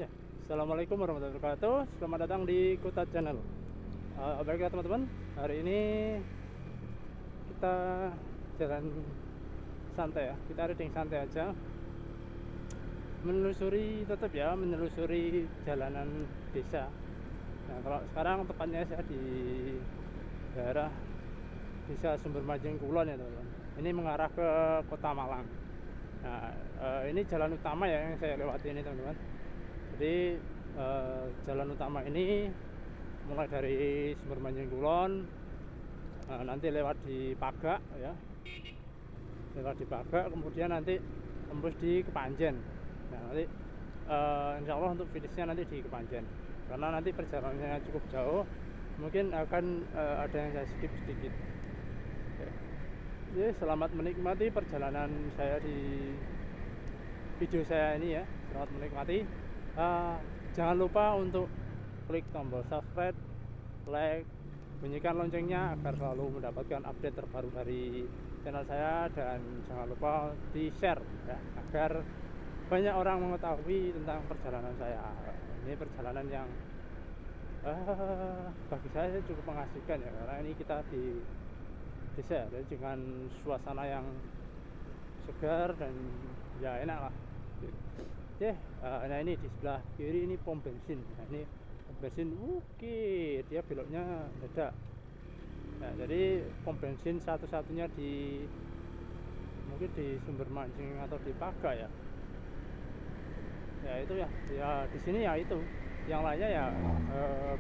Ya, assalamualaikum warahmatullahi wabarakatuh. Selamat datang di Kuta Channel. Baiklah teman-teman, hari ini kita jalan santai ya. Kita riding santai aja, menelusuri jalanan desa. Nah, kalau sekarang tepatnya saya di daerah Desa Sumber Majeng Kulon ya teman-teman. Ini mengarah ke Kota Malang. Nah, ini jalan utama ya yang saya lewati ini teman-teman. Jadi jalan utama ini mulai dari Sumber Majeng Kulon, nanti lewat di Pagak ya, kemudian nanti tembus di Kepanjen. Nah, nanti insya Allah untuk finishnya nanti di Kepanjen, karena nanti perjalanannya cukup jauh, mungkin akan ada yang saya skip sedikit. Jadi selamat menikmati perjalanan saya di video saya ini ya. Selamat menikmati. Jangan lupa untuk klik tombol subscribe, like, bunyikan loncengnya agar selalu mendapatkan update terbaru dari channel saya, dan jangan lupa di share ya, agar banyak orang mengetahui tentang perjalanan saya. Ini perjalanan yang bagi saya cukup mengasihkan ya, karena ini kita di desa ya, dengan suasana yang segar dan ya enak lah. Oke, nah ini di sebelah kiri ini pom bensin. Nah ini pom bensin, oke, dia beloknya beda. Nah jadi pom bensin satu-satunya di mungkin di Sumber Mancing atau di Paga ya. Ya itu ya, ya di sini ya itu. Yang lainnya ya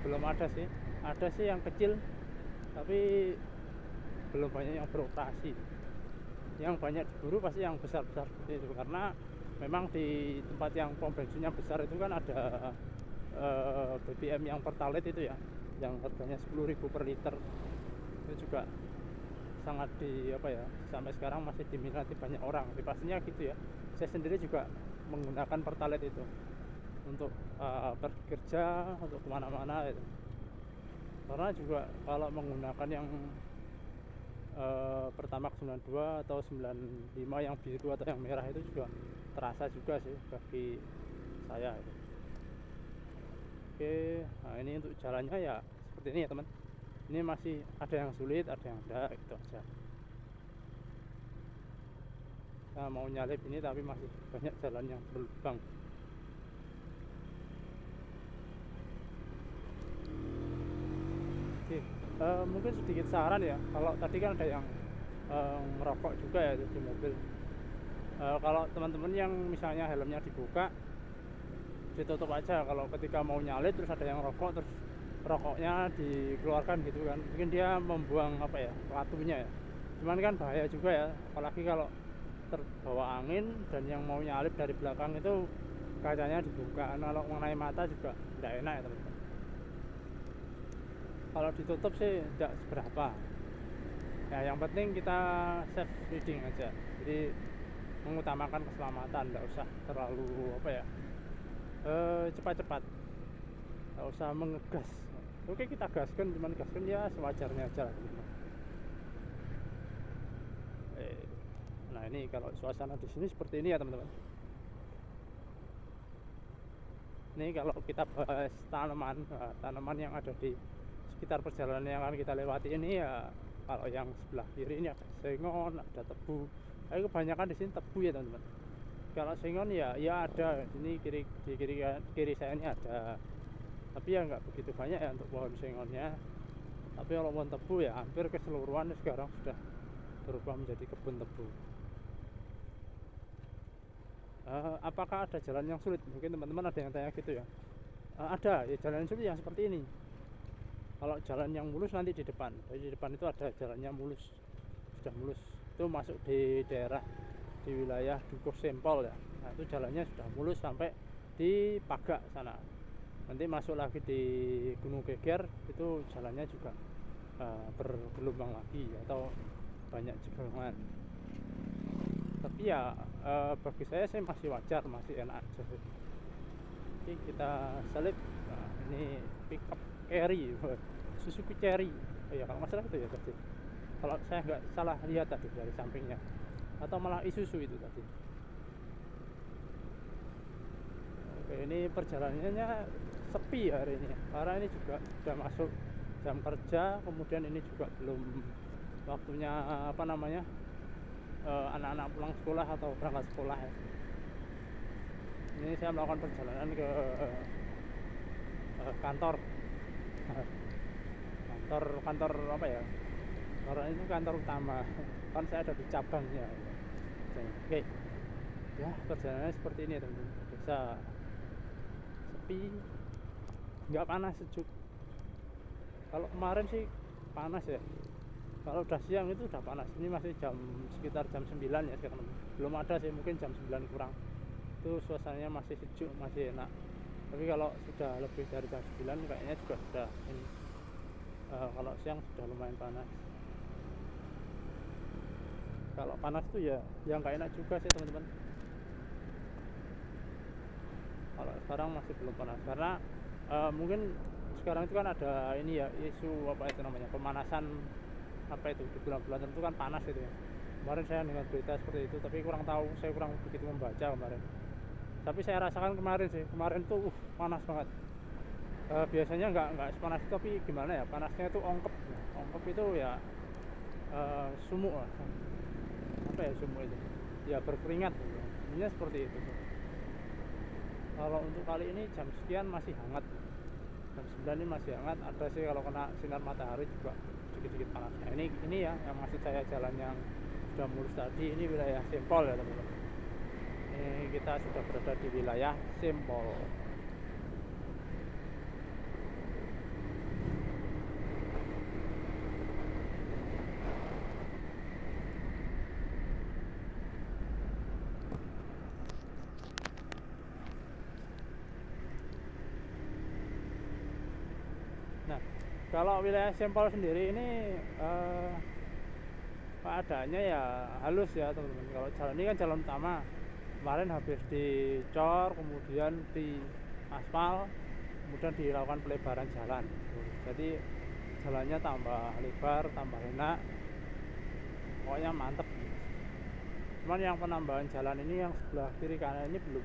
belum ada sih. Ada sih yang kecil, tapi belum banyak yang beroperasi. Yang banyak diburu pasti yang besar-besar seperti itu, karena memang di tempat yang pom bensinnya besar itu kan ada BBM yang Pertalite itu ya, yang harganya 10.000 per liter. Itu juga sangat sampai sekarang masih diminati banyak orang. Tapi pastinya gitu ya, saya sendiri juga menggunakan Pertalite itu untuk bekerja, untuk kemana-mana itu. Karena juga kalau menggunakan yang Pertamax 92 atau 95 yang biru atau yang merah itu juga terasa juga sih bagi saya itu. Oke, nah ini untuk jalannya ya seperti ini ya teman. Ini masih ada yang sulit, ada yang enggak, itu aja. Nah, mau nyalip ini tapi masih banyak jalan yang berlubang. Oke, mungkin sedikit saran ya, kalau tadi kan ada yang merokok juga ya di mobil. Kalau teman-teman yang misalnya helmnya dibuka, ditutup aja. Kalau ketika mau nyalip terus ada yang rokok, terus rokoknya dikeluarkan gitu kan, mungkin dia membuang pelakunya ya. Cuman kan bahaya juga ya, apalagi kalau terbawa angin dan yang mau nyalip dari belakang itu kacanya dibuka. Kalau mengenai mata juga tidak enak ya teman-teman. Kalau ditutup sih tidak seberapa ya, yang penting kita safe riding aja. Jadi mengutamakan keselamatan, tidak usah terlalu cepat-cepat, nggak usah mengegas. Oke, kita gaskan, cuman gaskan ya sewajarnya aja lah teman-teman. Nah ini kalau suasana di sini seperti ini ya teman-teman. Ini kalau kita bahas tanaman yang ada di sekitar perjalanan yang akan kita lewati ini ya, kalau yang sebelah kiri ini ada sengon, ada tebu. Kebanyakan di sini tebu ya teman-teman. Kalau sengon ya ada di kiri saya ini ada, tapi ya nggak begitu banyak ya untuk pohon sengonnya. Tapi kalau pohon tebu ya hampir keseluruhan sekarang sudah berubah menjadi kebun tebu. Apakah ada jalan yang sulit? Mungkin teman-teman ada yang tanya gitu ya. Ada ya, jalan yang sulit yang seperti ini. Kalau jalan yang mulus nanti di depan. Jadi di depan itu ada jalannya mulus, sudah mulus. Itu masuk di daerah di wilayah Dukuh Sempol ya. Nah itu jalannya sudah mulus sampai di Pagak sana. Nanti masuk lagi di Gunung Geger, itu jalannya juga bergelombang lagi atau banyak jebolongan. Tapi ya bagi saya sih masih wajar, masih enak aja sih. Oke, kita salib. Nah, ini pickup carry Suzuki Cherry. Oh ya, kalau nggak salah itu ya tadi, kalau saya nggak salah lihat tadi dari sampingnya, atau malah Isuzu itu tadi. Ini perjalanannya sepi hari ini karena ini juga sudah masuk jam kerja, kemudian ini juga belum waktunya apa namanya anak-anak pulang sekolah atau berangkat sekolah ya. Ini saya melakukan perjalanan ke kantor kantor apa ya, karena itu kantor utama kan saya ada di cabangnya. Oke ya, perjalanannya seperti ini teman-teman. Bisa sepi, nggak panas, sejuk. Kalau kemarin sih panas ya, kalau udah siang itu udah panas. Ini masih sekitar jam 9 ya sekarang, belum ada sih, mungkin jam 9 kurang. Itu suasananya masih sejuk, masih enak. Tapi kalau sudah lebih dari jam 9 kayaknya juga sudah ini, kalau siang sudah lumayan panas. Kalau panas tuh ya nggak enak juga sih teman-teman. Kalau sekarang masih belum panas karena mungkin sekarang itu kan ada ini ya, isu apa itu namanya, pemanasan apa itu di bulan-bulan tertentu kan panas itu ya. Kemarin saya dengar berita seperti itu, tapi kurang tahu, saya kurang begitu membaca kemarin. Tapi saya rasakan kemarin tuh panas banget. Biasanya nggak sepanas itu, tapi gimana ya, panasnya itu ongkep itu ya, sumuk lah. Apa ya sumuk itu ya, berkeringat gitu. Intinya seperti itu. Kalau untuk kali ini jam sekian masih hangat, jam 9 ini masih hangat. Ada sih kalau kena sinar matahari juga sedikit-sedikit panas. Nah, ini ya yang maksud saya, jalan yang sudah mulus tadi, ini wilayah Sempol ya teman-teman. Ini kita sudah berada di wilayah Sempol. Nah, kalau wilayah Sempol sendiri ini keadaannya ya halus ya teman-teman. Kalau jalan ini kan jalan utama, kemarin habis dicor, kemudian di aspal, kemudian dilakukan pelebaran jalan. Jadi jalannya tambah lebar, tambah enak, pokoknya mantep. Cuman yang penambahan jalan ini yang sebelah kiri kanan ini belum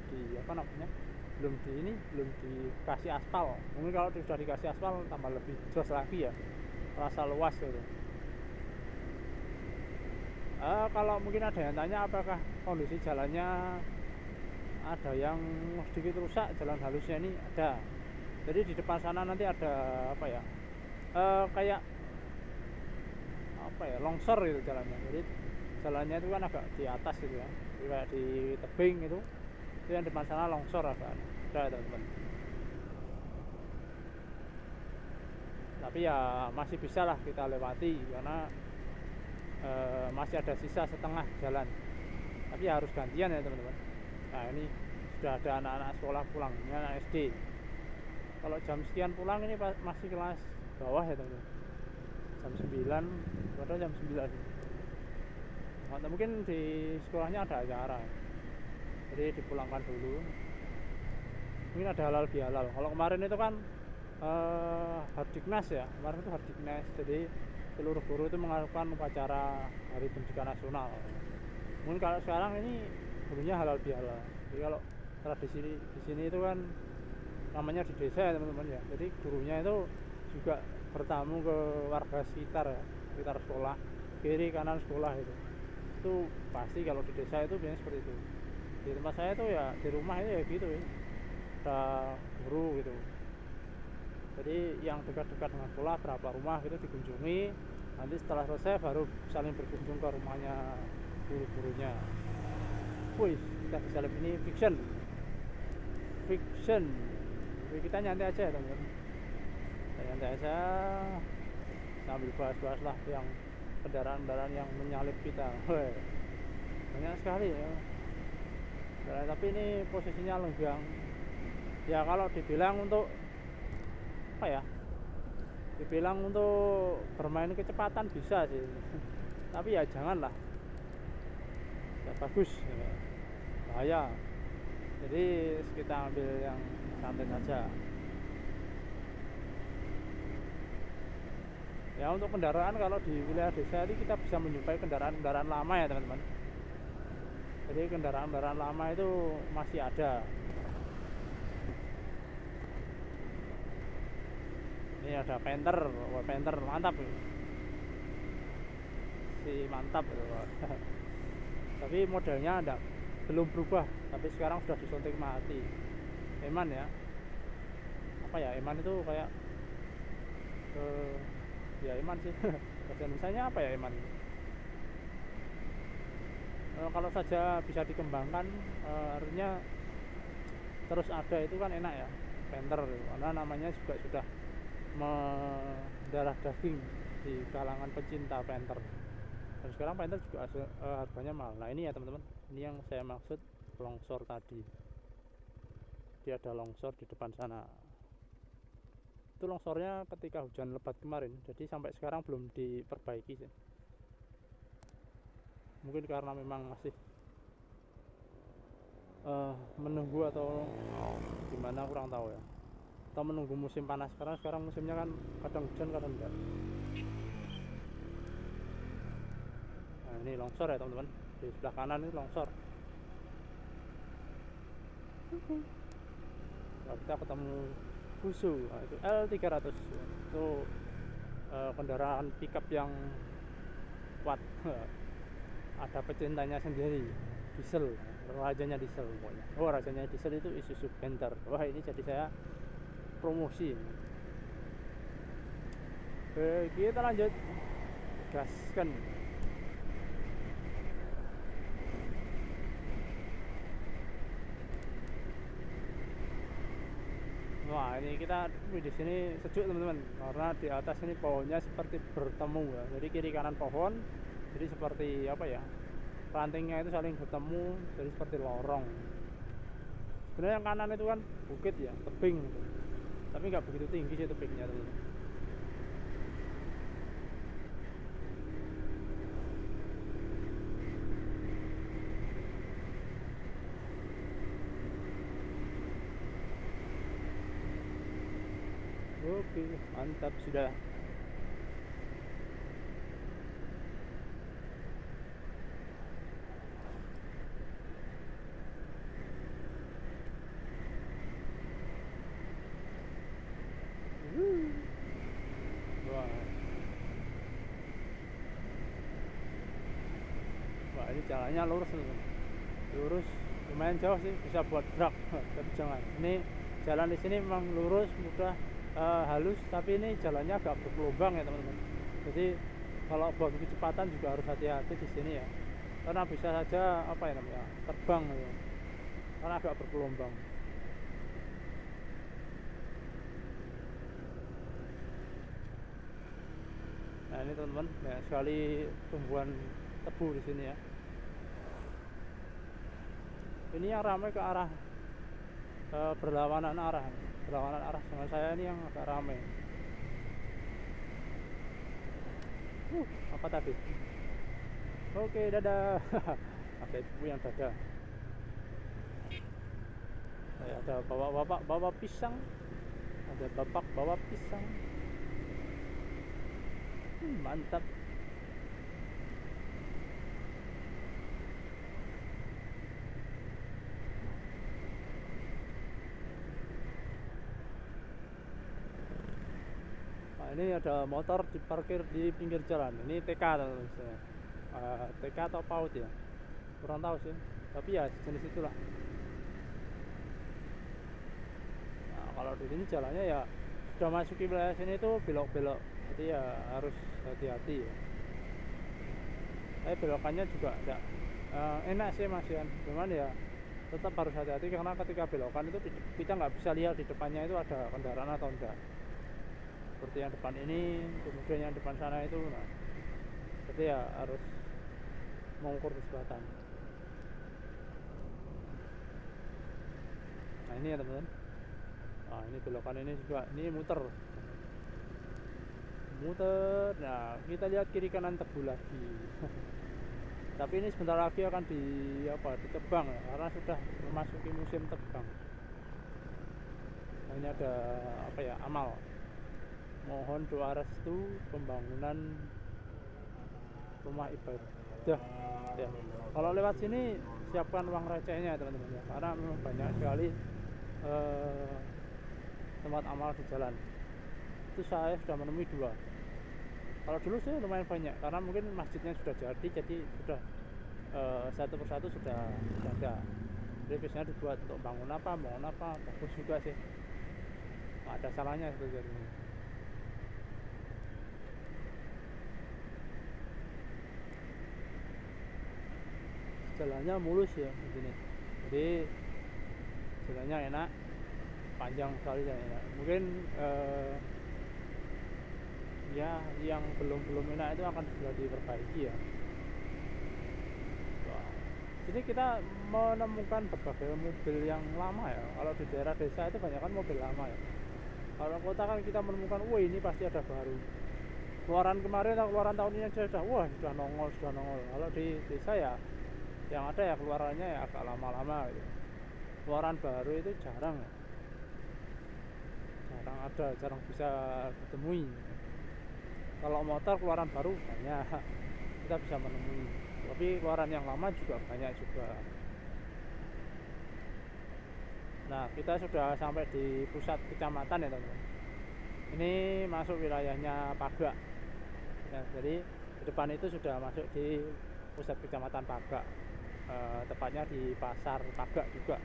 dikasih aspal. Mungkin kalau sudah dikasih aspal tambah lebih jelas lagi ya, rasa luas gitu. Kalau mungkin ada yang tanya apakah kondisi jalannya ada yang sedikit rusak, jalan halusnya ini ada. Jadi di depan sana nanti ada apa ya, kayak apa ya, longsor gitu jalannya. Jadi jalannya itu kan agak di atas gitu ya, kayak di tebing itu yang depan sana longsor ada teman-teman. Tapi ya masih bisa lah kita lewati karena masih ada sisa setengah jalan. Tapi ya harus gantian ya teman-teman. Nah ini sudah ada anak-anak sekolah pulang, ini anak SD. Kalau jam sekian pulang ini masih kelas bawah ya teman-teman, jam 9, padahal jam 9. Nah, mungkin di sekolahnya ada acara, jadi dipulangkan dulu. Mungkin ada halal bihalal. Kalau kemarin itu kan Hardiknas ya, kemarin itu Hardiknas, jadi seluruh guru itu melakukan upacara Hari Pendidikan Nasional. Mungkin kalau sekarang ini gurunya halal bihalal. Jadi kalau tradisi di sini itu kan namanya di desa ya teman-teman ya. Jadi gurunya itu juga bertamu ke warga sekitar ya, sekitar sekolah, kiri kanan sekolah itu. Itu pasti kalau di desa itu biasanya seperti itu. Di tempat saya itu ya, di rumah itu ya gitu ya, ada guru gitu. Jadi yang dekat-dekat dengan sekolah berapa rumah gitu dikunjungi. Nanti setelah selesai baru saling berkunjung ke rumahnya guru-gurunya. Wih, kita bisa lihat ini fiction. Jadi kita nyantai aja ya teman-teman. Kita nyantai aja sambil bahas-bahas lah yang kendaraan-kendaraan yang menyalip kita. Wih, banyak sekali ya. Nah, tapi ini posisinya lenggang. Ya kalau dibilang untuk apa ya, dibilang untuk bermain kecepatan bisa sih, tapi ya janganlah, ya bagus ya, bahaya. Jadi kita ambil yang santai saja ya. Untuk kendaraan, kalau di wilayah desa ini kita bisa menjumpai kendaraan-kendaraan lama ya teman-teman. Jadi kendaraan-kendaraan lama itu masih ada. Ini ada Panther, wah Panther mantap si mantap gitu. Tapi modelnya belum berubah, tapi sekarang sudah disuntik mati. Eman ya, apa ya, Eman itu kayak ya Eman sih. Bahasa Indonesianya apa ya Eman? Kalau saja bisa dikembangkan, artinya terus ada itu kan enak ya, Panther, karena namanya juga sudah mendarah daging di kalangan pecinta Panther. Dan sekarang Panther juga harganya mahal. Nah ini ya teman-teman, ini yang saya maksud longsor tadi. Dia ada longsor di depan sana. Itu longsornya ketika hujan lebat kemarin, jadi sampai sekarang belum diperbaiki sih. Mungkin karena memang masih menunggu atau gimana kurang tahu ya, atau menunggu musim panas, karena sekarang musimnya kan kadang hujan kadang enggak. Nah ini longsor ya teman-teman, di sebelah kanan ini longsor. Nah, kita ketemu Fuso, nah, itu L300, itu kendaraan pickup yang kuat. Ada pecintanya sendiri, diesel, rajanya diesel pokoknya. Oh rajanya diesel itu Isuzu Panther. Wah ini jadi saya promosi. Oke, kita lanjut, gaskan. Wah ini kita di sini sejuk teman-teman, karena di atas ini pohonnya seperti bertemu ya. Jadi kiri kanan pohon, jadi seperti apa ya, rantingnya itu saling bertemu, jadi seperti lorong. Sebenarnya yang kanan itu kan bukit ya, tebing, tapi nggak begitu tinggi sih tebingnya teman-teman. Oke, mantap sudah. Wah, wah ini jalannya lurus teman-teman. Lurus, lumayan jauh sih, bisa buat drag. Tapi jangan. Ini jalan di sini memang lurus, mudah, halus, tapi ini jalannya agak bergelombang ya teman-teman. Jadi kalau buat kecepatan juga harus hati-hati di sini ya, karena bisa saja apa ya namanya, terbang ya, karena agak bergelombang. Nah ini teman-teman, banyak sekali tumbuhan tebu di sini ya. Ini yang ramai ke arah berlawanan arah dengan saya, ini yang agak ramai. Apa tadi? Oke, dadah. Ada ibu yang dadah. Ada bapak-bapak bawa pisang, ada bapak bawa pisang. Mantap. Nah, ini ada motor diparkir di pinggir jalan. Ini TK teman-teman. TK atau PAUD ya, kurang tahu sih, tapi ya jenis itulah. Nah, kalau di sini jalannya ya sudah masuki wilayah sini itu belok-belok, jadi ya harus hati-hati ya. Tapi belokannya juga enggak enak sih masian, cuman ya tetap harus hati-hati, karena ketika belokan itu kita nggak bisa lihat di depannya itu ada kendaraan atau enggak. Seperti yang depan ini, kemudian yang depan sana itu. Nah, jadi ya harus mengukur kecepatan. Nah ini ya teman-teman. Nah ini belokan ini juga, ini muter. Nah kita lihat kiri kanan tebu lagi. Tapi ini sebentar lagi akan ditebang ya, karena sudah memasuki musim tebang. Nah ini ada apa ya, amal, mohon doa restu pembangunan rumah ibadah ya. Kalau lewat sini siapkan uang recehnya teman-teman ya, karena memang banyak sekali tempat amal di jalan. itu saya sudah menemui 2. Kalau dulu sih lumayan banyak karena mungkin masjidnya sudah jadi sudah satu persatu sudah ada. Jadi biasanya dibuat untuk bangun apa bagus juga sih, nggak ada salahnya seperti ini. Jalannya mulus ya begini, jadi jalannya enak, panjang sekali dan enak. Mungkin ya yang belum enak itu akan sudah diperbaiki ya. Jadi kita menemukan berbagai mobil yang lama ya. Kalau di daerah desa itu banyak kan mobil lama ya. Kalau kota kan kita menemukan, wah ini pasti ada baru. Keluaran kemarin atau keluaran tahun ini sudah sudah nongol. Kalau di desa ya yang ada ya keluarannya ya agak lama-lama gitu. Keluaran baru itu jarang ada, jarang bisa ditemui. Kalau motor keluaran baru banyak, kita bisa menemui. Tapi keluaran yang lama juga banyak juga. Nah, kita sudah sampai di pusat kecamatan ya teman-teman. Ini masuk wilayahnya Pagak ya, jadi di depan itu sudah masuk di pusat kecamatan Pagak, tepatnya di pasar Pagak juga.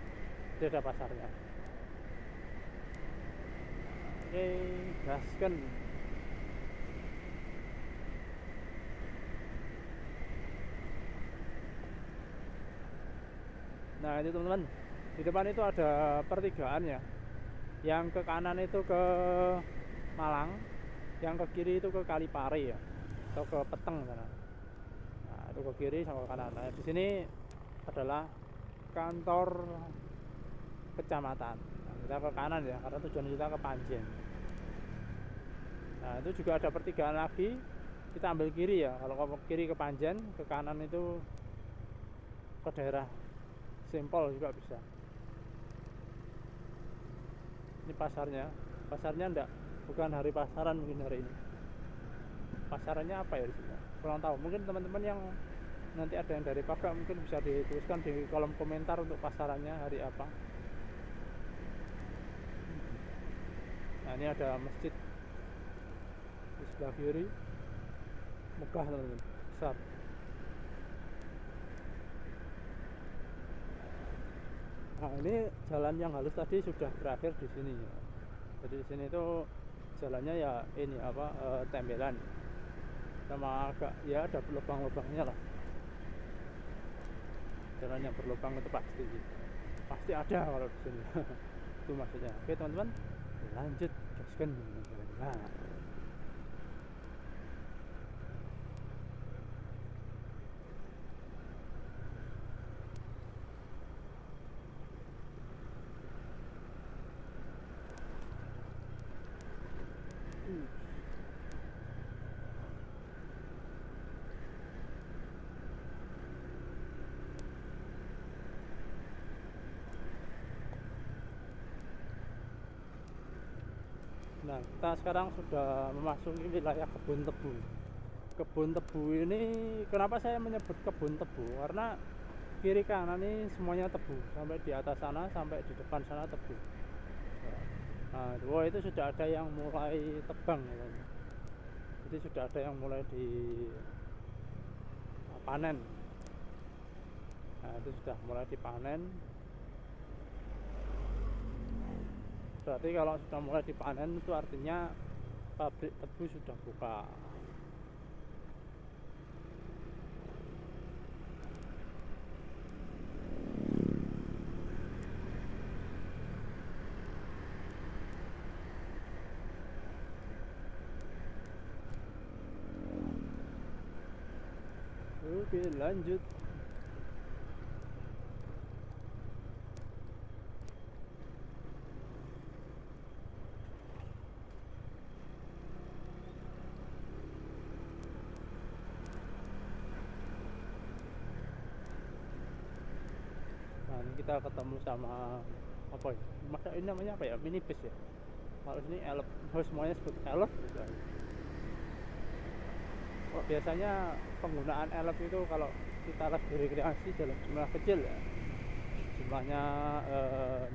Itu ada pasarnya. Oke, gasken. Nah ini teman-teman, di depan itu ada pertigaan ya. Yang ke kanan itu ke Malang, yang ke kiri itu ke Kalipare ya, atau ke Peteng sana. Nah itu ke kiri sama ke kanan. Nah di sini adalah kantor kecamatan. Nah, kita ke kanan ya, karena tujuan kita ke Panjen. Nah itu juga ada pertigaan lagi, kita ambil kiri ya. Kalau ke kiri ke Panjen, ke kanan itu ke daerah Sempol juga bisa. Ini pasarnya enggak, bukan hari pasaran mungkin hari ini. Pasarannya apa ya di sini? Kurang tahu. Mungkin teman-teman yang nanti ada yang dari Pagak mungkin bisa dituliskan di kolom komentar untuk pasarannya hari apa. Nah ini ada masjid di sebelah kiri, megah teman-teman, besar. Nah ini jalan yang halus tadi sudah berakhir di sini ya. Jadi di sini itu jalannya ya ini tembelan sama agak ya ada lubang-lubangnya lah. Jalan yang berlubang itu pasti ada kalau di sini. Itu maksudnya. Oke teman-teman, lanjut gaskan. Nah. Nah, kita sekarang sudah memasuki wilayah kebun tebu. Kebun tebu ini, kenapa saya menyebut kebun tebu? Karena kiri kanan ini semuanya tebu, sampai di atas sana, sampai di depan sana tebu. Nah, itu sudah ada yang mulai tebang ya. Jadi sudah ada yang mulai di panen. Nah, itu sudah mulai dipanen. Berarti kalau sudah mulai dipanen itu artinya pabrik tebu sudah buka. Oke, lanjut. Nah, ini kita ketemu sama apa ya? Masa ini namanya apa ya? Minibus ya. Kalau sini elf, semuanya sebut elf gitu. Oh, biasanya penggunaan elf itu kalau kita lagi rekreasi dalam jumlah kecil ya, jumlahnya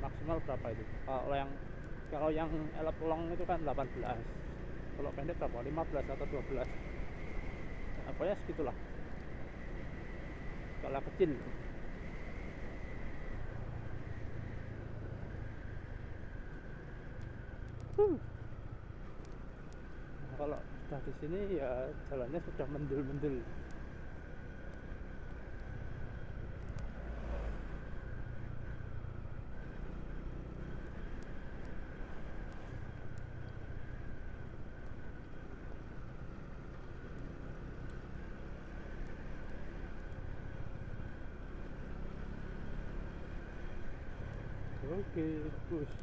maksimal berapa itu? Kalau yang elf long itu kan 18. kalau pendek berapa 15 atau 12, apa ya segitulah, skala kecil. Nah, kalau sudah di sini ya jalannya sudah mendul-mendul. Oke, push.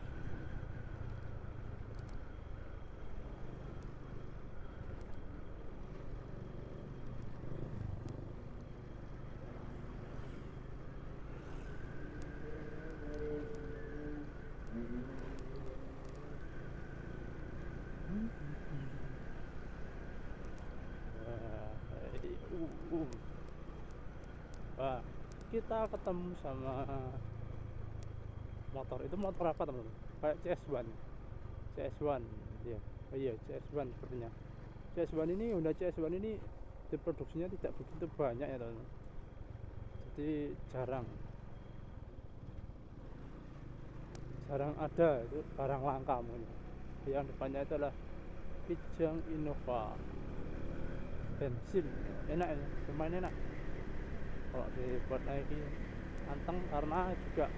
Wah, kita ketemu sama motor. Itu motor apa teman-teman? Kayak CS1. CS1 ya. Oh iya, CS1 sepertinya. CS1 ini, Honda CS1 ini diproduksinya tidak begitu banyak ya teman-teman. Jadi jarang ada, itu barang langka mungkin. Yang depannya itu adalah Kijang Innova bensin, enak ya, lumayan enak kalau dibuat lagi, anteng karena juga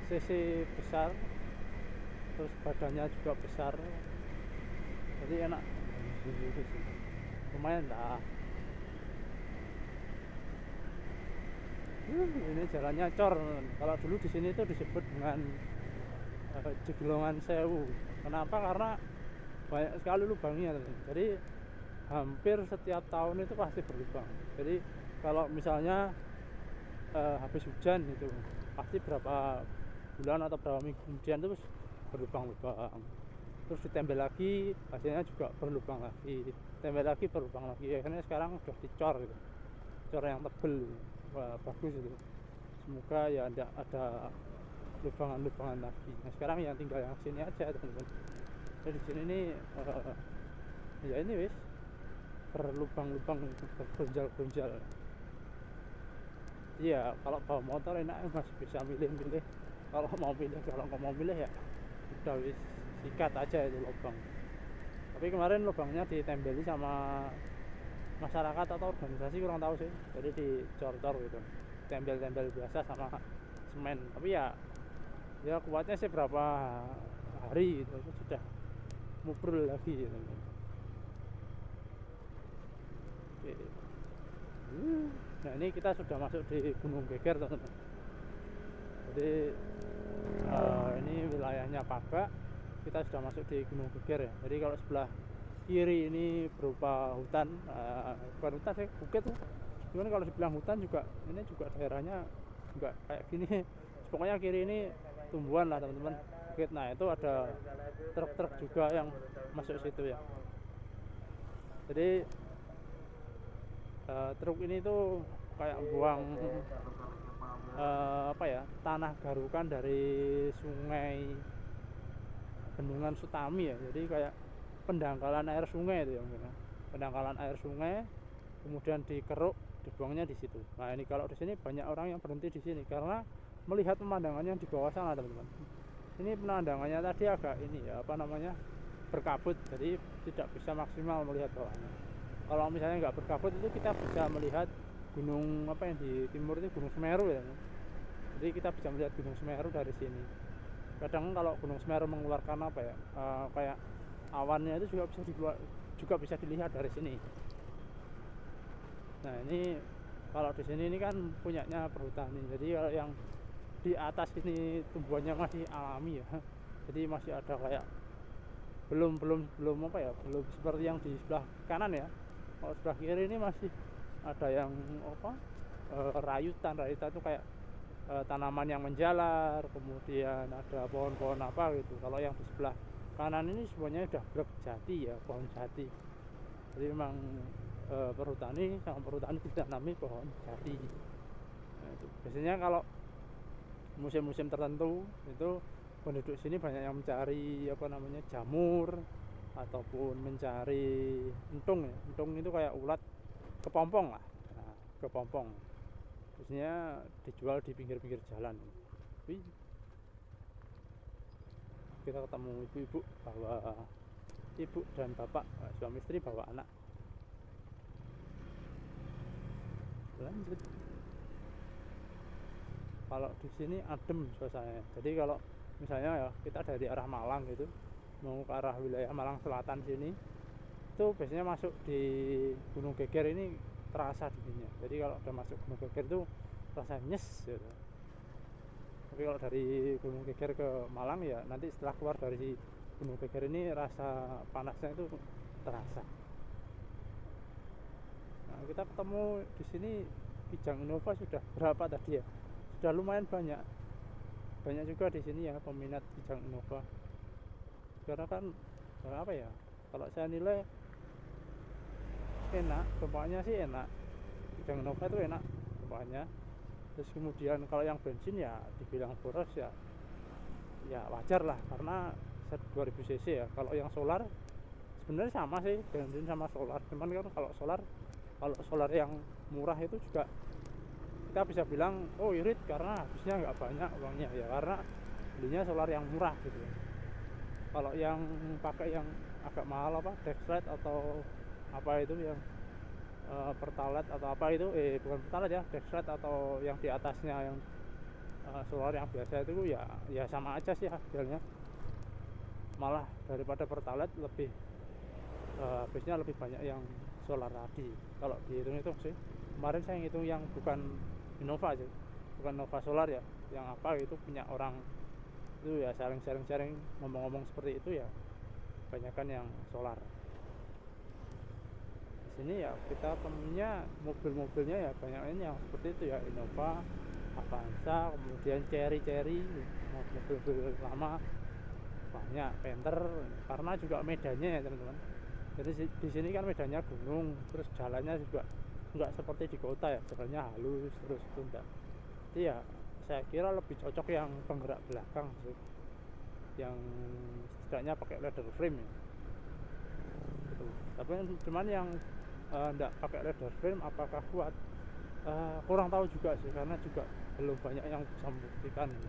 cc besar, terus badannya juga besar, jadi enak, lumayan lah. Ini jalannya cor. Kalau dulu di sini itu disebut dengan Jeglongan Sewu. Kenapa? Karena banyak sekali lubangnya. Jadi hampir setiap tahun itu pasti berlubang. Jadi kalau misalnya habis hujan itu pasti berapa bulan atau berapa minggu kemudian terus berlubang-lubang. Terus ditempel lagi, hasilnya juga berlubang lagi, tempel lagi berlubang lagi. Akhirnya sekarang udah dicor gitu. Cor yang tebel. Wah, bagus itu. Semoga ya tidak ada lubangan-lubangan lagi. Nah, sekarang yang tinggal yang sini aja teman-teman. Jadi di sini nih ya ini wis berlubang-lubang, bergonjal-gonjal. Iya, kalau bawa motor enak masih bisa milih-milih. Kalau nggak mau pilih ya udah wis sikat aja itu lubang. Tapi kemarin lubangnya ditembeli sama masyarakat atau organisasi kurang tahu sih, jadi dicor-cor gitu, tembel-tembel biasa sama semen. Tapi ya kuatnya sih berapa hari gitu, itu sudah mubrul lagi gitu. Oke. Nah ini kita sudah masuk di Gunung Geger teman-teman. Jadi ini wilayahnya Pabak, kita sudah masuk di Gunung Geger ya. Jadi kalau sebelah kiri ini berupa hutan, bukan hutan sih, bukit tuh. Cuman kalau dibilang hutan juga, ini juga daerahnya juga kayak gini. Pokoknya kiri ini tumbuhan lah teman-teman, bukit. Nah itu ada truk-truk juga yang masuk situ ya. Jadi truk ini tuh kayak buang apa ya, tanah garukan dari sungai Bendungan Sutami ya. Jadi kayak pendangkalan air sungai itu ya, pendangkalan air sungai, kemudian dikeruk, dibuangnya di situ. Nah ini kalau di sini banyak orang yang berhenti di sini karena melihat pemandangan yang di bawah sana teman-teman. Ini pemandangannya tadi agak ini ya, apa namanya, berkabut, jadi tidak bisa maksimal melihat bawahnya. Kalau misalnya nggak berkabut itu kita bisa melihat gunung apa yang di timur itu, Gunung Semeru ya. Jadi kita bisa melihat Gunung Semeru dari sini. Kadang kalau Gunung Semeru mengeluarkan apa ya, kayak awannya itu juga bisa dilihat dari sini. Nah ini kalau di sini ini kan punyanya perhutani. Jadi kalau yang di atas ini tumbuhannya masih alami ya. Jadi masih ada kayak belum apa ya, belum seperti yang di sebelah kanan ya. Kalau sebelah kiri ini masih ada yang apa, rayutan itu kayak tanaman yang menjalar, kemudian ada pohon-pohon apa gitu. Kalau yang di sebelah kanan ini semuanya udah brek jati ya, pohon jati. Jadi memang perhutani sama perhutani ditanami pohon jati. Nah, itu biasanya kalau musim-musim tertentu itu penduduk sini banyak yang mencari apa namanya, jamur, ataupun mencari entung ya. Entung itu kayak ulat kepompong lah. Nah, kepompong biasanya dijual di pinggir-pinggir jalan. Tapi kita ketemu ibu-ibu bawa ibu dan bapak, suami istri bawa anak. Lanjut. Kalau di sini adem suasananya. Jadi kalau misalnya ya kita dari arah Malang gitu mau ke arah wilayah Malang Selatan sini, itu biasanya masuk di Gunung Geger ini terasa dinginnya. Jadi kalau udah masuk Gunung Geger itu rasanya nyes gitu. Tapi kalau dari Gunung Geger ke Malang ya nanti setelah keluar dari Gunung Geger ini rasa panasnya itu terasa. Nah, kita ketemu di sini Kijang Innova sudah berapa tadi ya? Sudah lumayan banyak juga di sini ya peminat Kijang Innova. Karena kan apa ya? Kalau saya nilai enak, gempanya sih enak. Kijang Innova itu enak gempanya. Terus kemudian kalau yang bensin ya dibilang boros ya wajar lah karena 2000 cc ya. Kalau yang solar sebenarnya sama sih, bensin sama solar. Cuman kan kalau solar yang murah itu juga kita bisa bilang oh irit karena habisnya nggak banyak uangnya ya, karena belinya solar yang murah gitu. Kalau yang pakai yang agak mahal apa Dexlite atau apa itu yang Pertalite atau apa itu bukan Pertalite ya, Dexlite atau yang di atasnya yang solar yang biasa itu ya sama aja sih hasilnya. Malah daripada Pertalite lebih habisnya lebih banyak yang solar tadi. Kalau dihitung-hitung sih kemarin saya ngitung yang bukan Innova sih, bukan Innova solar ya, yang apa itu punya orang itu ya sharing ngomong-ngomong seperti itu ya kebanyakan yang solar. Di sini ya kita temunya mobil-mobilnya ya banyaknya yang seperti itu ya, Innova, Avanza, kemudian Cherry, mobil-mobil lama banyak, Panther, karena juga medannya ya teman-teman. Jadi di sini kan medannya gunung, terus jalannya juga nggak seperti di kota ya, jalannya halus terus itu enggak. Jadi ya saya kira lebih cocok yang penggerak belakang sih, yang setidaknya pakai leather frame ya. Gitu. Tapi cuman yang enggak pakai leather frame apakah kuat? Kurang tahu juga sih, karena juga belum banyak yang bisa membuktikan gitu.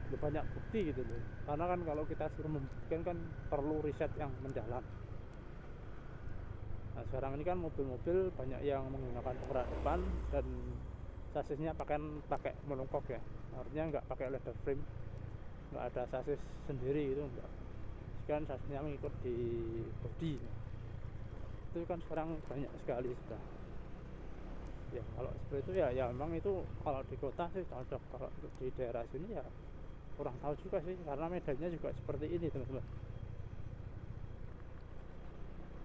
Belum banyak bukti gitu loh. Karena kan kalau kita suruh membuktikan kan perlu riset yang mendalam. Nah sekarang ini kan mobil-mobil banyak yang menggunakan penggerak depan dan sasisnya pakai monokok ya, artinya nggak pakai leather frame, nggak ada sasis sendiri itu enggak, kan sasisnya mengikut di bodi. Itu kan sekarang banyak sekali sudah ya. Kalau seperti itu ya memang itu kalau di kota sih cocok, kalau di daerah sini ya kurang tahu juga sih, karena medannya juga seperti ini teman-teman.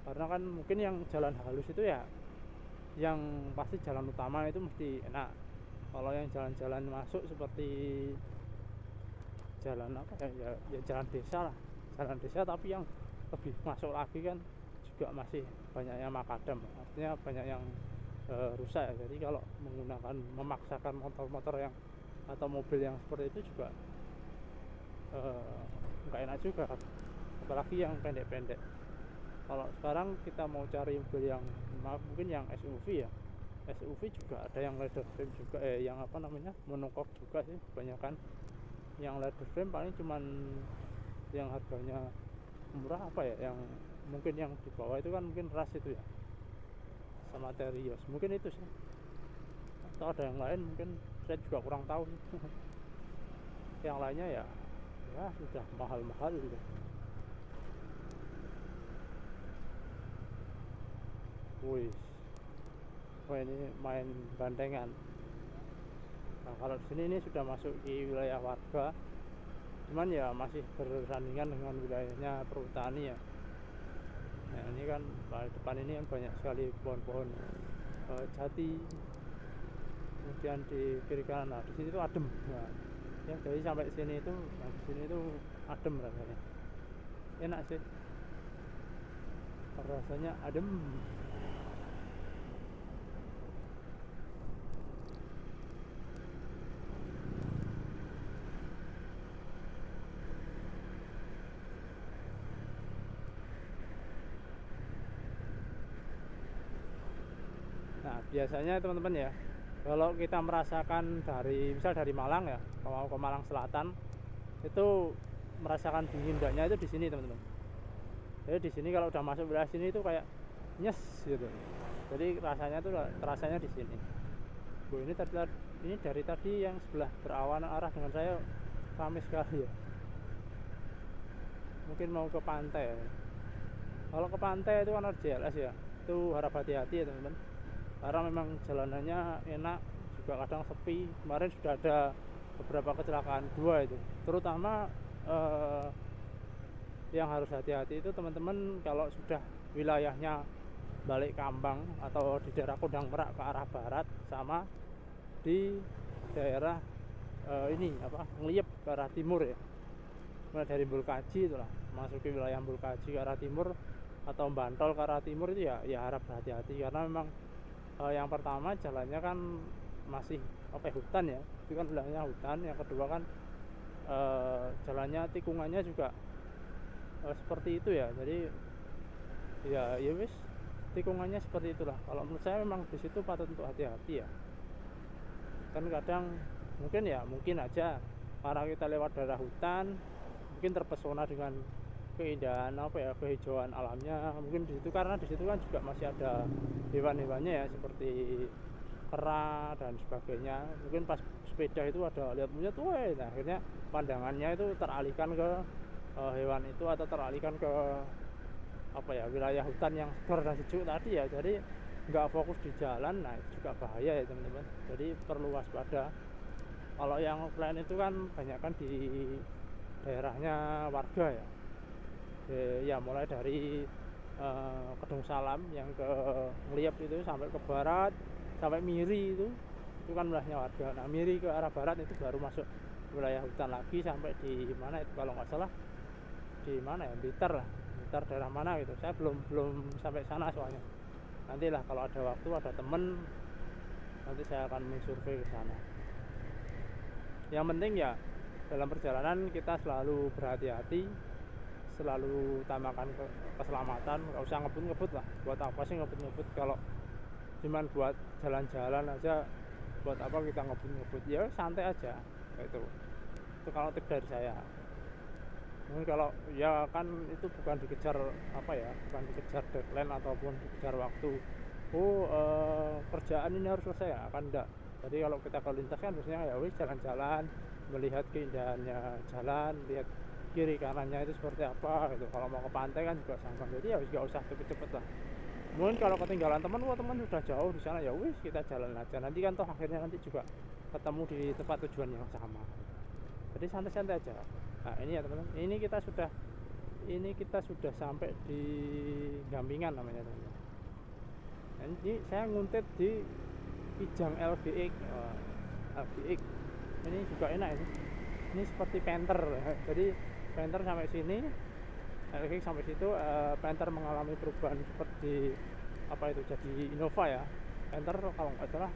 Karena kan mungkin yang jalan halus itu ya yang pasti jalan utama itu mesti enak. Kalau yang jalan-jalan masuk seperti jalan apa ya jalan desa lah, jalan desa tapi yang lebih masuk lagi kan juga masih banyak yang makadam, artinya banyak yang rusak ya. Jadi kalau memaksakan motor-motor yang atau mobil yang seperti itu juga nggak enak juga, apalagi yang pendek-pendek. Kalau sekarang kita mau cari mobil yang mungkin yang SUV ya, SUV juga ada yang leather frame juga, yang apa namanya monokok juga sih kebanyakan. Yang leather frame paling cuman yang harganya murah apa ya, yang mungkin yang di bawah itu kan mungkin ras itu ya, sama Terios mungkin itu sih, atau ada yang lain mungkin saya juga kurang tahu. Yang lainnya ya sudah mahal-mahal gitu. Wih, wah ini main bandengan. Nah kalau di sini ini sudah masuk di wilayah warga, cuman ya masih bersandingan dengan wilayahnya perhutani ya. Nah ini kan di depan ini kan banyak sekali pohon-pohon jati, kemudian di kiri kanan. Nah di sini tuh adem. Nah, ya dari sampai sini itu, nah di sini tuh adem rasanya, enak sih, rasanya adem. biasanya teman-teman ya, kalau kita merasakan misal dari Malang ya, mau ke Malang Selatan itu merasakan dingin enggaknya itu di sini teman-teman. Jadi di sini kalau udah masuk wilayah sini itu kayak nyes gitu. Jadi rasanya di sini. Bu, ini dari tadi yang sebelah berawan arah dengan saya ramai sekali ya. Mungkin mau ke pantai ya. Kalau ke pantai itu kan ada JLS ya, itu harap hati-hati ya teman-teman, karena memang jalanannya enak, juga kadang sepi. Kemarin sudah ada beberapa kecelakaan, 2 itu, terutama yang harus hati-hati itu teman-teman kalau sudah wilayahnya balik Kambang atau di daerah Kondang Merak ke arah barat, sama di daerah Ngliep ke arah timur ya, mulai dari Bulkaji itulah, masuk ke wilayah Bulkaji ke arah timur atau Bantol ke arah timur itu ya harap hati-hati, karena memang yang pertama jalannya kan masih hutan ya, itu kan wilayahnya hutan. Yang kedua kan jalannya tikungannya juga seperti itu ya, jadi ya wis tikungannya seperti itulah. Kalau menurut saya memang di situ patut untuk hati-hati ya, kan kadang mungkin aja karena kita lewat daerah hutan, mungkin terpesona dengan keindahan kehijauan alamnya, mungkin di situ, karena di situ kan juga masih ada hewan-hewannya ya, seperti kera dan sebagainya. Mungkin pas sepeda itu ada lihat monyet, nah akhirnya pandangannya itu teralihkan ke hewan itu, atau teralihkan ke wilayah hutan yang segar dan sejuk tadi ya. Jadi nggak fokus di jalan, nah itu juga bahaya ya teman-teman, jadi perlu waspada. Kalau yang offline itu kan banyak kan di daerahnya warga ya, mulai dari Kedung Salam yang ke Ngliep itu sampai ke barat, sampai Miri itu kan wilayahnya warga. Nah Miri ke arah barat itu baru masuk wilayah hutan lagi, sampai di mana itu kalau nggak salah, di mana ya, Blitar daerah mana gitu. Saya belum sampai sana soalnya. Nantilah kalau ada waktu, ada temen, nanti saya akan mensurvei ke sana. Yang penting ya dalam perjalanan kita selalu berhati-hati, selalu utamakan keselamatan, nggak usah ngebut lah. Buat apa sih ngebut kalau cuman buat jalan-jalan aja, buat apa kita ngebut ya, santai aja itu kalau tip dari saya. Mungkin kalau ya kan itu bukan dikejar bukan dikejar deadline ataupun dikejar waktu, kerjaan ini harus selesai ya, kan enggak. Jadi kalau kita ke lintas kan biasanya ya wis jalan-jalan, melihat keindahannya jalan, lihat kiri kanannya itu seperti apa gitu. Kalau mau ke pantai kan juga sama, jadi ya wis nggak usah cepet-cepet lah. Mungkin kalau ketinggalan teman sudah jauh di sana, ya wis kita jalan aja, nanti kan toh akhirnya nanti juga ketemu di tempat tujuan yang sama. Jadi santai-santai aja. Nah ini ya teman-teman, ini kita sudah sampai di Gampingan namanya teman-teman. Ini saya nguntit di Kijang LGX. LGX ini juga enak ini seperti Panther. Jadi Panther sampai sini, LGX sampai situ. Panther mengalami perubahan seperti jadi Innova ya. Panther kalau nggak salah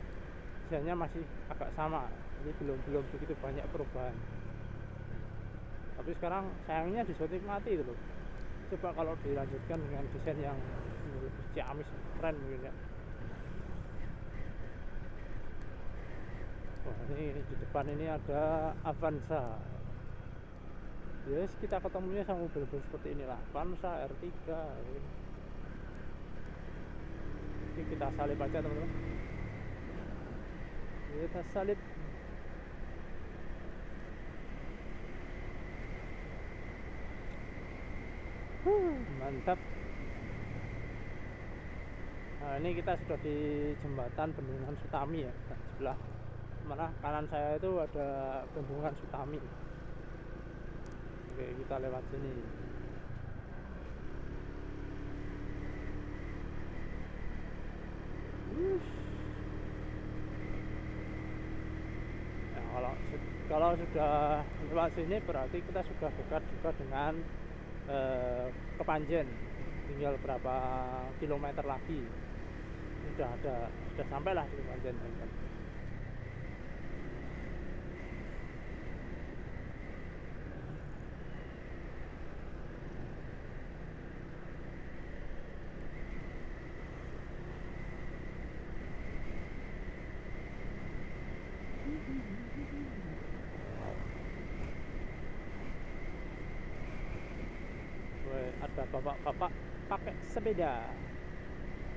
desainnya masih agak sama, jadi belum begitu banyak perubahan. Tapi sekarang sayangnya disotik mati itu loh. Coba kalau dilanjutkan dengan desain yang lebih ciamis, keren mungkin ya. Wah ini di depan ini ada Avanza. Yes, kita ketemunya sama mobil-mobil seperti inilah, Avanza R3. Ini kita salip aja teman-teman. Kita salip. Mantap. Nah ini kita sudah di jembatan Bendungan Sutami ya. Nah, sebelah mana kanan saya itu ada Bendungan Sutami. Oke, kita lewat sini. Nah, kalau sudah lewat sini berarti kita sudah dekat juga dengan Kepanjen. Tinggal berapa kilometer lagi sudah sampailah di Kepanjen. ada bapak-bapak pakai sepeda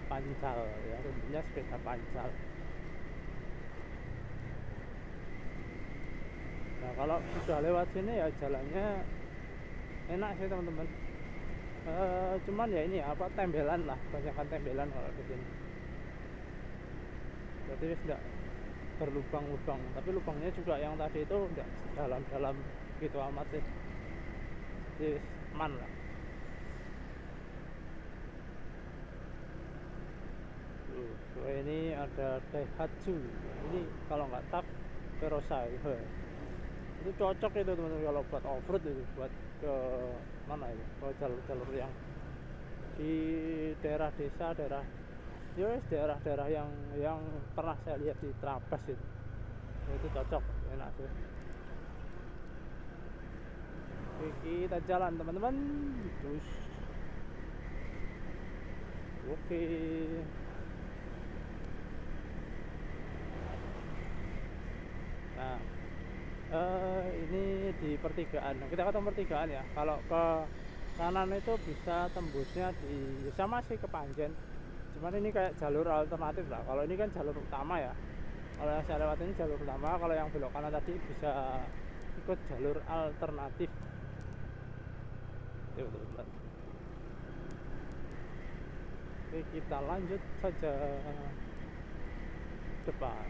pancal ya, tentunya sepeda pancal. Nah kalau sudah lewat sini ya jalannya enak sih teman-teman. Cuman ya ini apa, tembelan lah, banyakkan tembelan kalau di sini. Berarti tidak berlubang-lubang, tapi lubangnya juga yang tadi itu tidak dalam-dalam gitu amat sih, jadi aman lah. So, ini ada Daihatsu, ini kalau nggak tak Verosa itu cocok itu teman-teman kalau buat off-road, itu buat ke mana itu, ke jalur-jalur yang di daerah desa, daerah daerah-daerah yang pernah saya lihat di Trabas itu cocok, enak sih. Oke, kita jalan teman-teman. Terus oke. Nah, ini di pertigaan. Kita ketemu pertigaan ya. Kalau ke kanan itu bisa tembusnya di sama sih ke Panjen. Cuman ini kayak jalur alternatif lah. Kalau ini kan jalur utama ya. Kalau yang saya lewat ini jalur utama. Kalau yang belok kanan tadi bisa ikut jalur alternatif. Oke, kita lanjut saja depan.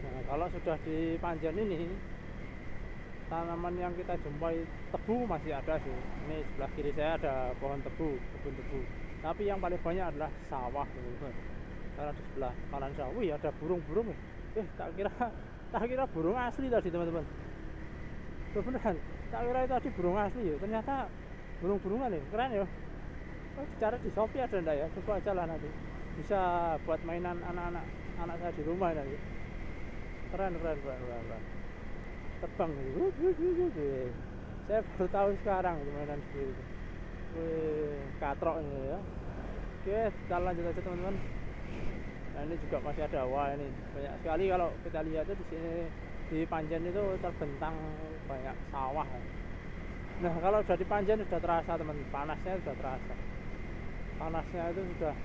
Nah, kalau sudah di Panjen ini, tanaman yang kita jumpai tebu masih ada sih. Ini sebelah kiri saya ada pohon tebu, kebun tebu. Tapi yang paling banyak adalah sawah, teman-teman. Karena di sebelah kanan sawah, wih ada burung-burung. Tak kira burung asli tadi, teman-teman. Beneran, tak kira itu tadi burung asli ya. Ternyata burung-burungan ya, keren ya. Cara di Shopee ada enggak ya? Coba aja lah nanti. Bisa buat mainan anak saya di rumah nanti. Keren. Terbang saya baru tahu sekarang mainan seperti itu. Katrok ini ya. Oke, kita lanjut aja teman-teman. Nah ini juga masih ada, wah ini banyak sekali kalau kita lihat itu di sini di Panjen itu terbentang banyak sawah. Nah kalau sudah di Panjen sudah terasa teman, panasnya sudah terasa. Panasnya itu sudah,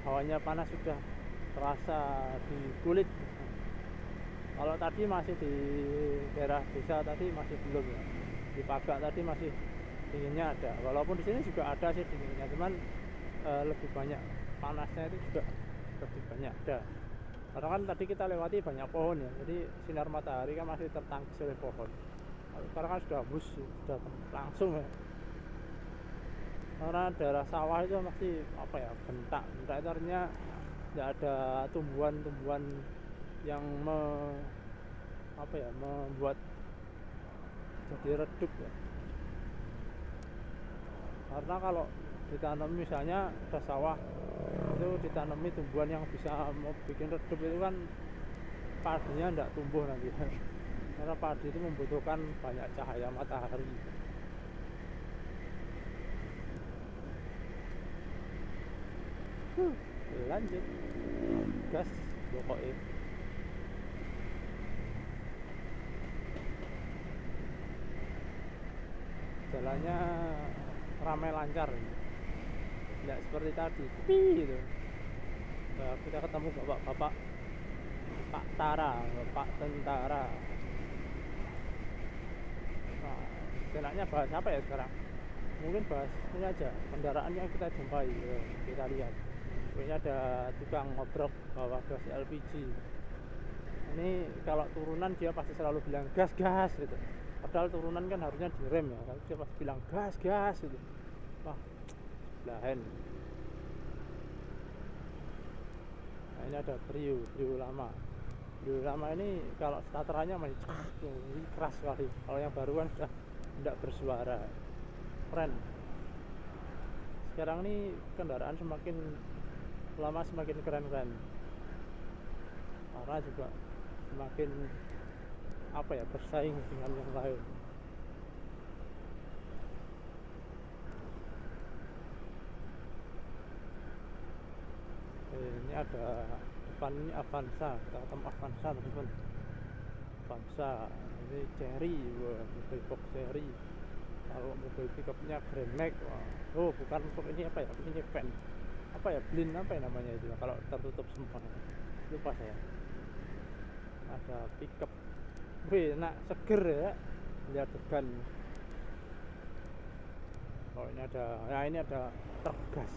hawanya panas sudah terasa di kulit. Kalau tadi masih di daerah desa tadi masih belum ya. Di Pagak tadi masih dinginnya ada. Walaupun di sini juga ada sih dinginnya, cuman lebih banyak panasnya itu juga lebih banyak ada. Karena kan tadi kita lewati banyak pohon ya, jadi sinar matahari kan masih tertangkis oleh pohon. Sekarang kan sudah hembus, sudah langsung ya. Karena daerah sawah itu masih apa ya, bentak itu artinya tidak ada tumbuhan-tumbuhan yang membuat jadi redup ya. Karena kalau ditanam misalnya ada sawah itu ditanami tumbuhan yang bisa mau bikin redup itu kan padinya tidak tumbuh nanti. Karena padi itu membutuhkan banyak cahaya matahari. Lanjut gas pokoknya. Jalannya ramai lancar, tidak seperti tadi gitu. Nah, kita ketemu bapak-bapak, Pak Tara, Pak Tentara. Nah, enaknya bahas apa ya sekarang? Mungkin bahas ini aja, kendaraan yang kita jumpai. Kita lihat ini ada tukang ngobrol bawa gas LPG. Ini kalau turunan dia pasti selalu bilang gas gitu. Padahal turunan kan harusnya direm ya, kalau dia pasti bilang gas gitu. Wah, lahen. Nah ini ada Brio lama. Brio lama ini kalau starterannya masih keras sekali. Kalau yang baru kan sudah tidak bersuara. Keren. Sekarang ini kendaraan semakin lama semakin keren. Karena juga semakin apa ya, bersaing dengan yang lain. Ini ada depan ini Avanza, kita ketemu Avanza teman-teman. Avanza ini Cherry, wah, mobil box Cherry. Kalau mobil pickupnya Grand Max, wah. Oh bukan, kok ini apa ya, ini van apa ya, Blin apa ya namanya itu kalau tertutup semua, lupa saya. Ada pickup, wih enak, seger ya, lihat degan. Oh ini ada, nah ini ada truk gas,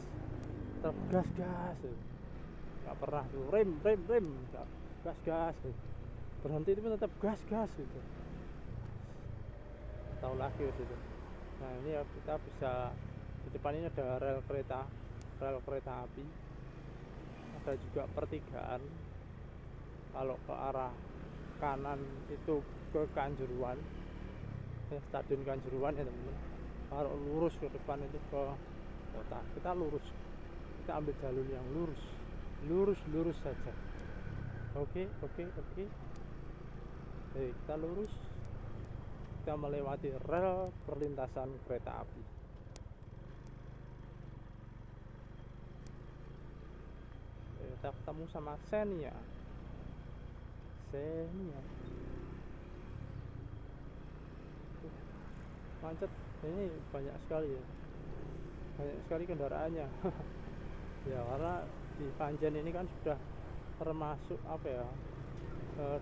truk gas nggak pernah tuh rem gas berhenti itu pun tetap gas gitu, tahu lagi itu. Nah ini ya, kita bisa di depan ini ada rel kereta api, ada juga pertigaan. Kalau ke arah kanan itu ke Kanjuruhan, Stadion Kanjuruhan ya teman-teman. Kalau lurus ke depan itu ke kota, kita lurus, kita ambil jalur yang lurus saja. Oke. Kita lurus, kita melewati rel perlintasan kereta api. Kita ketemu sama Xenia. Macet, ini banyak sekali kendaraannya. Ya karena di Panjen ini kan sudah termasuk apa ya,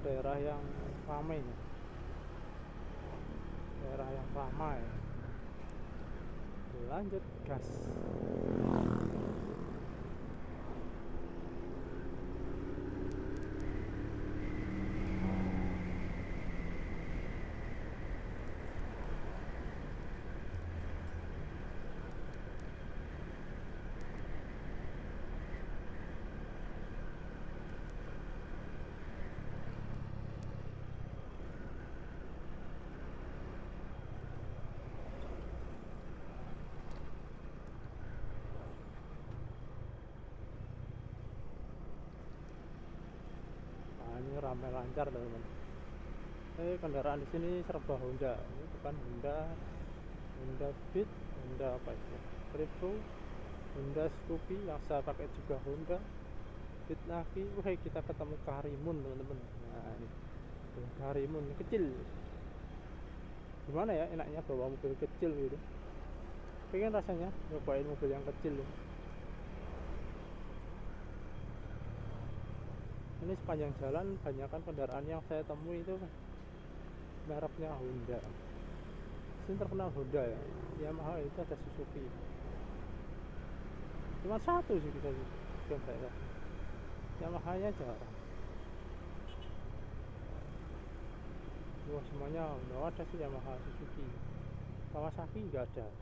daerah yang ramai, lanjut gas. Ini ramai lancar teman-teman. Kendaraan di sini serba Honda. Ini bukan Honda Beat, Honda apa itu, Retro, Honda Scoopy yang saya pakai juga Honda Beat lagi. Wah kita ketemu Karimun teman-teman. Nah ini Karimun kecil. Gimana ya enaknya bawa mobil kecil gitu, pengen rasanya nyobain mobil yang kecil. Ini sepanjang jalan banyakkan kendaraan yang saya temui itu mereknya Honda. Sini terkenal Honda ya, Yamaha itu ada Suzuki, cuma satu sih bisa yang saya lihat, Yamaha nya jarang. Wah semuanya nggak ada sih, Yamaha, Suzuki, Kawasaki nggak ada,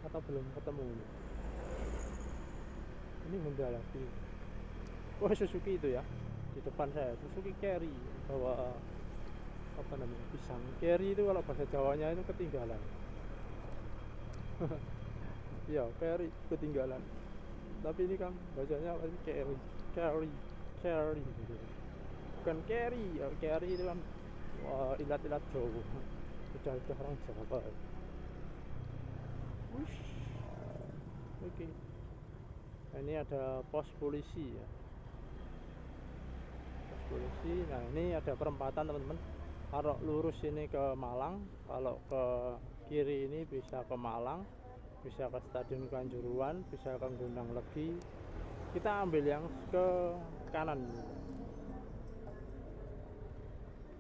atau belum ketemu. Ini Honda lagi. Wah Suzuki itu ya, di depan saya Suzuki Carry, bawa apa namanya, pisang. Carry itu kalau bahasa Jawanya itu ketinggalan. Iya Carry ketinggalan, tapi ini kan bacanya pasti Carry gitu. Bukan Carry ya, Carry itu kan wah, ilat-ilat Jawa, udah orang Jawa. Wush. Oke. Nah, ini ada pos polisi ya, pos polisi. Nah ini ada perempatan teman-teman. Kalau lurus ini ke Malang, kalau ke kiri ini bisa ke Malang, bisa ke Stadion Kanjuruhan, bisa ke Gondang Legi. Kita ambil yang ke kanan,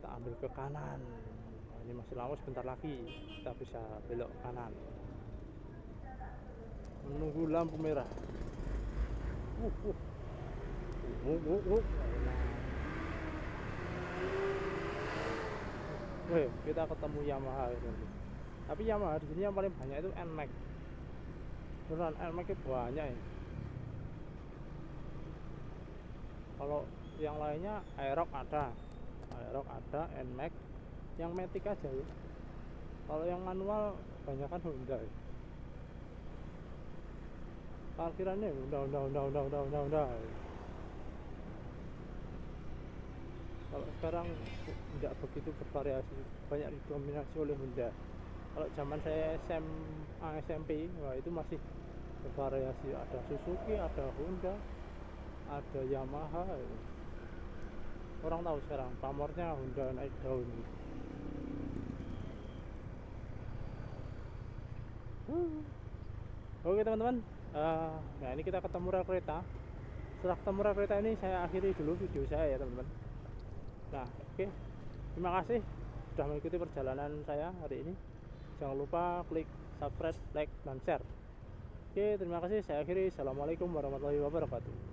kita ambil ke kanan. Nah, ini masih lama, sebentar lagi kita bisa belok kanan menunggu lampu merah. Wih, kita ketemu Yamaha itu. Tapi Yamaha di sini yang paling banyak itu NMAX. Beneran NMAX itu banyak ya. Kalau yang lainnya Aerox ada, NMAX, yang Matic aja ya. Kalau yang manual kebanyakan Honda ya. Parkirannya Honda. Kalau sekarang tidak begitu bervariasi, banyak didominasi oleh Honda. Kalau zaman saya SMA SMP, wah itu masih bervariasi, ada Suzuki, ada Honda, ada Yamaha. Orang tahu sekarang pamornya Honda naik daun. Oke teman-teman, nah ini kita ketemu rel kereta. Setelah ketemu rel kereta ini saya akhiri dulu video saya ya teman-teman. Nah oke, terima kasih sudah mengikuti perjalanan saya hari ini. Jangan lupa klik subscribe, like, dan share. Oke, terima kasih. Saya akhiri. Assalamualaikum warahmatullahi wabarakatuh.